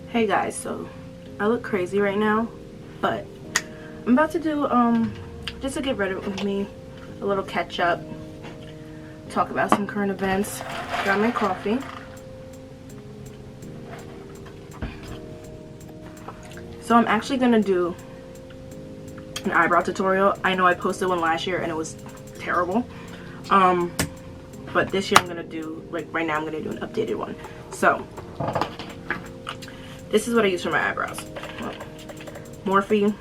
Hey guys, so I look crazy right now, but I'm about to do just to get rid of me, a little catch up, talk about some current events, got my coffee. So I'm actually gonna do an eyebrow tutorial. I know I posted one last year and it was terrible, but this year I'm gonna do, like right now I'm gonna do an updated one. So this is what I use for my eyebrows. Morphe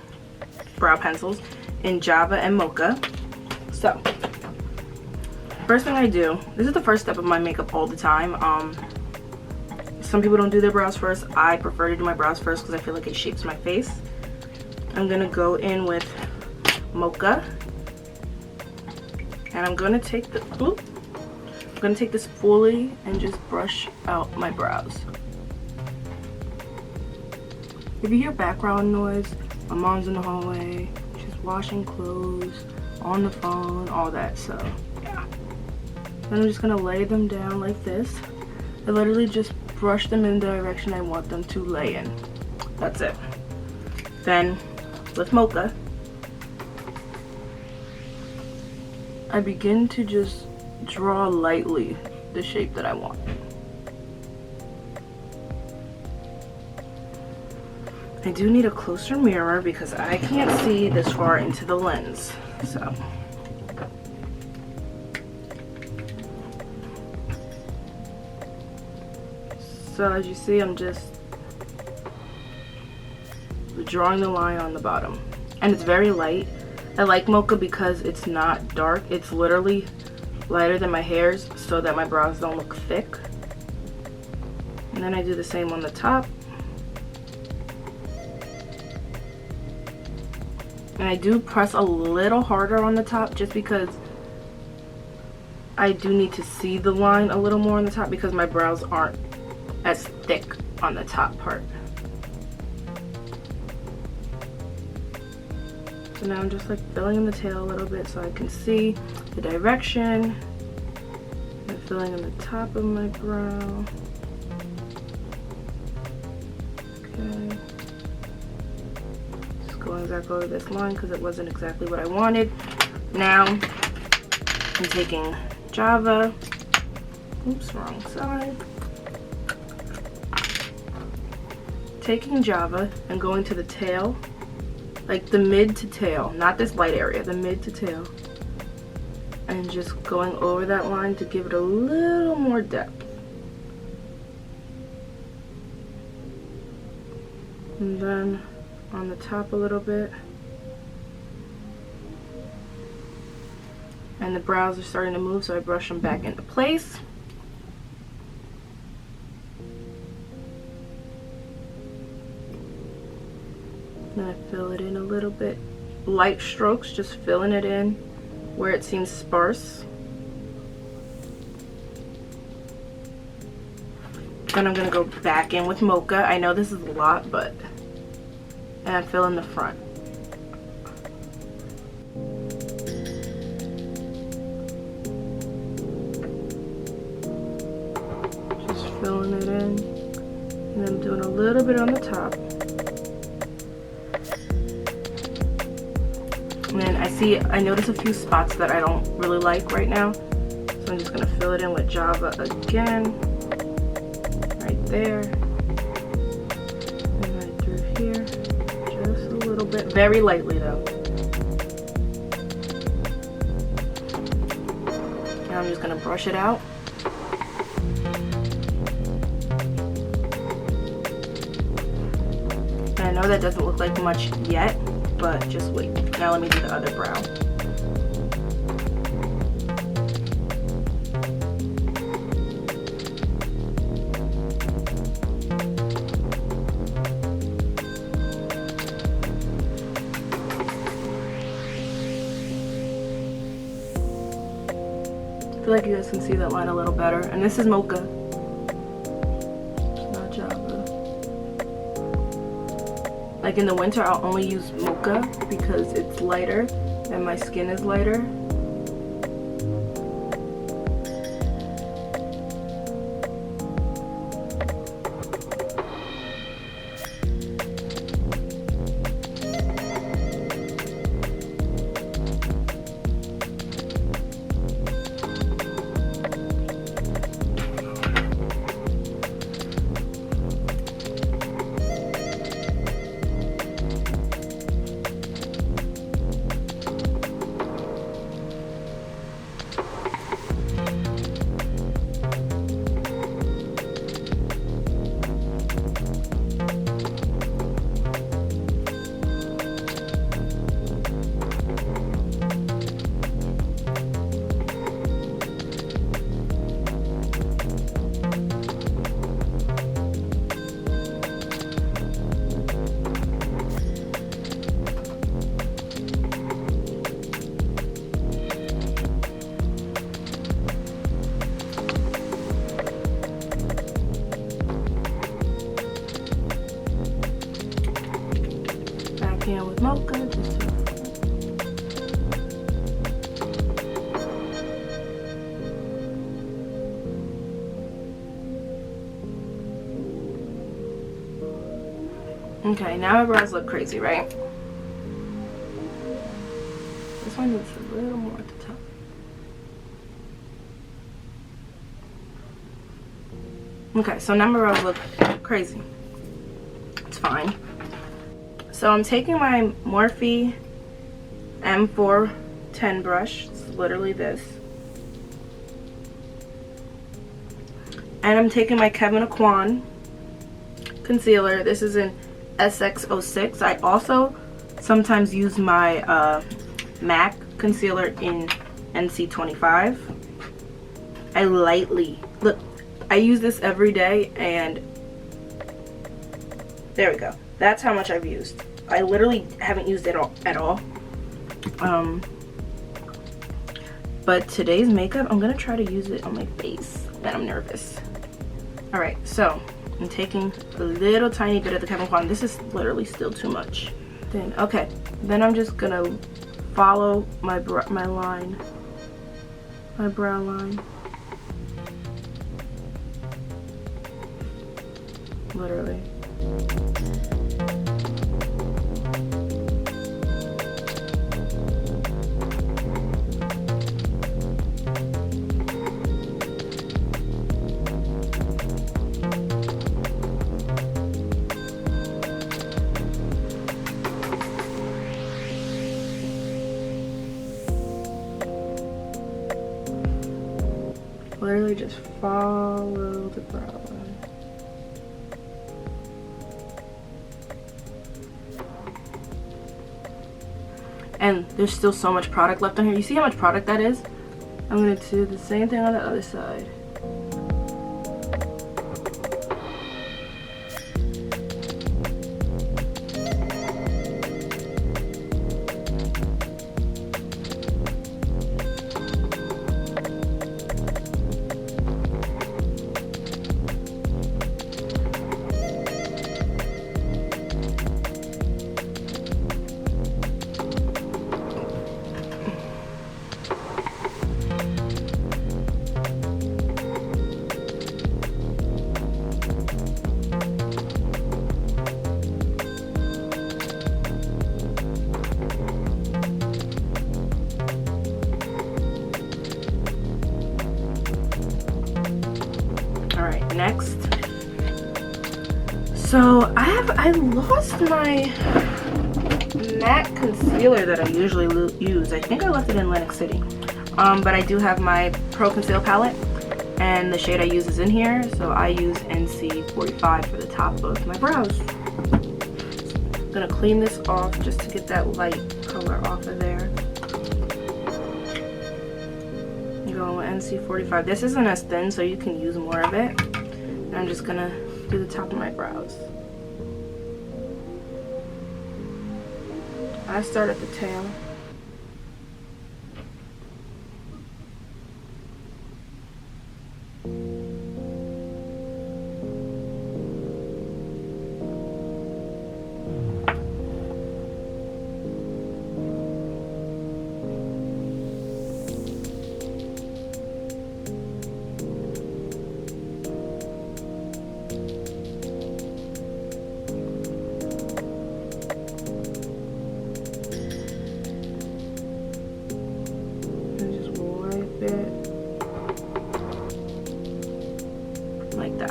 brow pencils in Java and Mocha. So first thing I do, this is the first step of my makeup all the time. Some people don't do their brows first. I prefer to do my brows first because I feel like it shapes my face. I'm gonna go in with Mocha, and I'm gonna take the I'm gonna take this fully and just brush out my brows. If you hear background noise, my mom's in the hallway, she's washing clothes, on the phone, all that, so yeah. Then I'm just gonna lay them down like this. I literally just brush them in the direction I want them to lay in. That's it. Then with Mocha, I begin to just draw lightly the shape that I want. I do need a closer mirror because I can't see this far into the lens. So as you see, I'm just drawing the line on the bottom, and it's very light. I like Mocha because it's not dark. It's literally lighter than my hairs so that my brows don't look thick. And then I do the same on the top. And I do press a little harder on the top just because I do need to see the line a little more on the top because my brows aren't as thick on the top part. So now I'm just like filling in the tail a little bit so I can see the direction. And filling in the top of my brow. Okay. Going back over this line because it wasn't exactly what I wanted. Now I'm taking Java, oops, wrong side. Taking Java and going to the tail, like the mid to tail, not this light area, the mid to tail, and just going over that line to give it a little more depth. And then on the top a little bit, and the brows are starting to move, so I brush them back into place. Then I fill it in a little bit, light strokes, just filling it in where it seems sparse. Then I'm gonna go back in with Mocha. I know this is a lot, but and I fill in the front. Just filling it in, and then doing a little bit on the top. And then I notice a few spots that I don't really like right now, so I'm just gonna fill it in with Java again, right there, and right through here. Just a little bit, very lightly though. Now I'm just gonna brush it out. And I know that doesn't look like much yet, but just wait. Now let me do the other brow. I feel like you guys can see that line a little better. And this is Mocha, not Java. Like in the winter, I'll only use Mocha because it's lighter and my skin is lighter. can with mocha just to okay, now my brows look crazy, right? This one needs a little more at the top. Okay, so now my brows look crazy. It's fine. So I'm taking my Morphe M410 brush. It's literally this. And I'm taking my Kevyn Aucoin concealer. This is in SX06. I also sometimes use my MAC concealer in NC25. I lightly, look, I use this every day, and there we go. That's how much I've used. I literally haven't used it at all. But today's makeup, I'm gonna try to use it on my face, and I'm nervous. All right, so I'm taking a little tiny bit of the Kevyn Aucoin. This is literally still too much. Then, okay, then I'm just gonna follow my line, my brow line. Literally. Literally just follow the brow line. And there's still so much product left on here. You see how much product that is? I'm gonna do the same thing on the other side. Next, so I lost my matte concealer that I usually use. I think I left it in Atlantic City, but I do have my Pro Conceal palette, and the shade I use is in here. So I use NC45 for the top of my brows. I'm gonna clean this off just to get that light color off of there. You go with NC45. This isn't as thin, so you can use more of it. I'm just gonna do the top of my brows. I start at the tail. Like that.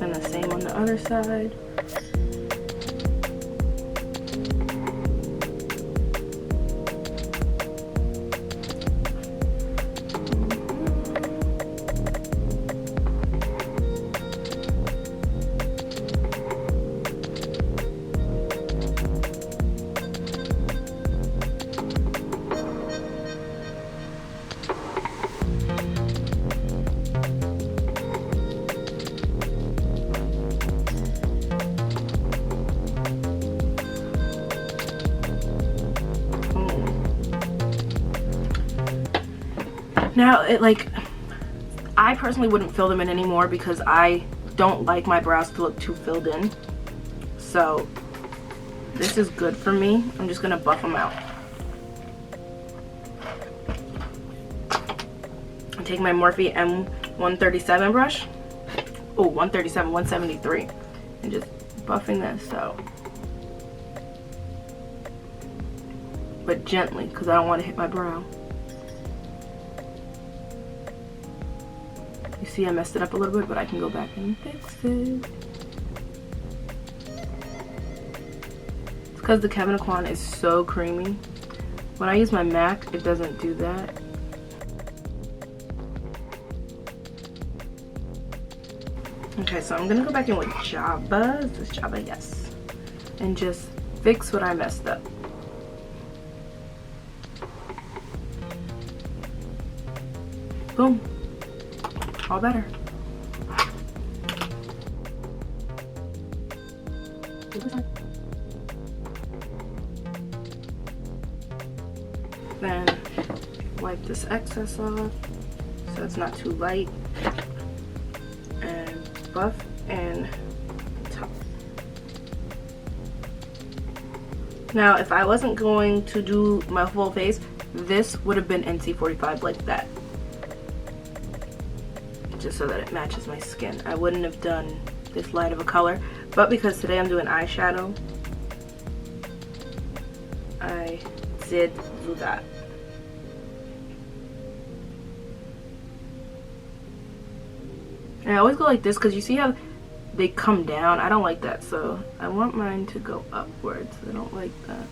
And the same on the other side. Now, I personally wouldn't fill them in anymore because I don't like my brows to look too filled in. So this is good for me. I'm just gonna buff them out. I take my Morphe M137 brush. Oh, 137, 173. And just buffing this out. But gently, because I don't want to hit my brow. You see I messed it up a little bit, but I can go back and fix it. It's because the Kevyn Aucoin is so creamy. When I use my MAC, it doesn't do that. Okay, so I'm gonna go back in with Java. Is this Java? Yes. And just fix what I messed up. Boom. All better. Then wipe this excess off so it's not too light. And buff and top. Now, if I wasn't going to do my full face, this would have been NC45 like that. Just so that it matches my skin. I wouldn't have done this light of a color, but because today I'm doing eyeshadow, I did do that. And I always go like this because you see how they come down? I don't like that, so I want mine to go upwards. I don't like that.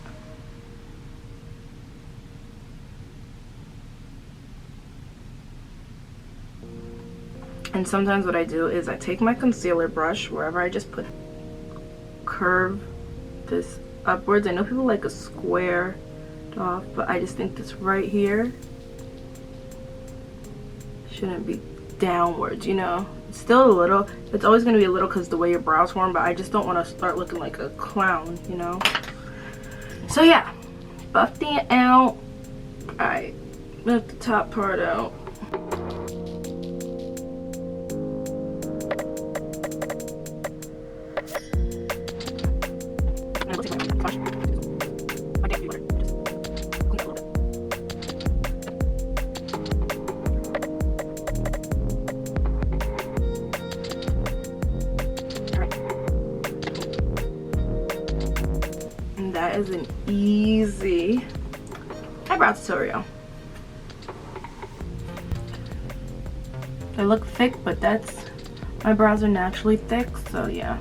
And sometimes what I do is I take my concealer brush, wherever I just put, curve this upwards. I know people like a square off, but I just think this right here shouldn't be downwards, you know? It's still a little, it's always gonna be a little because the way your brows form, but I just don't want to start looking like a clown, you know? So yeah, buffed it out. Alright, lift the top part out. That is an easy eyebrow tutorial. They look thick, but my brows are naturally thick, so yeah.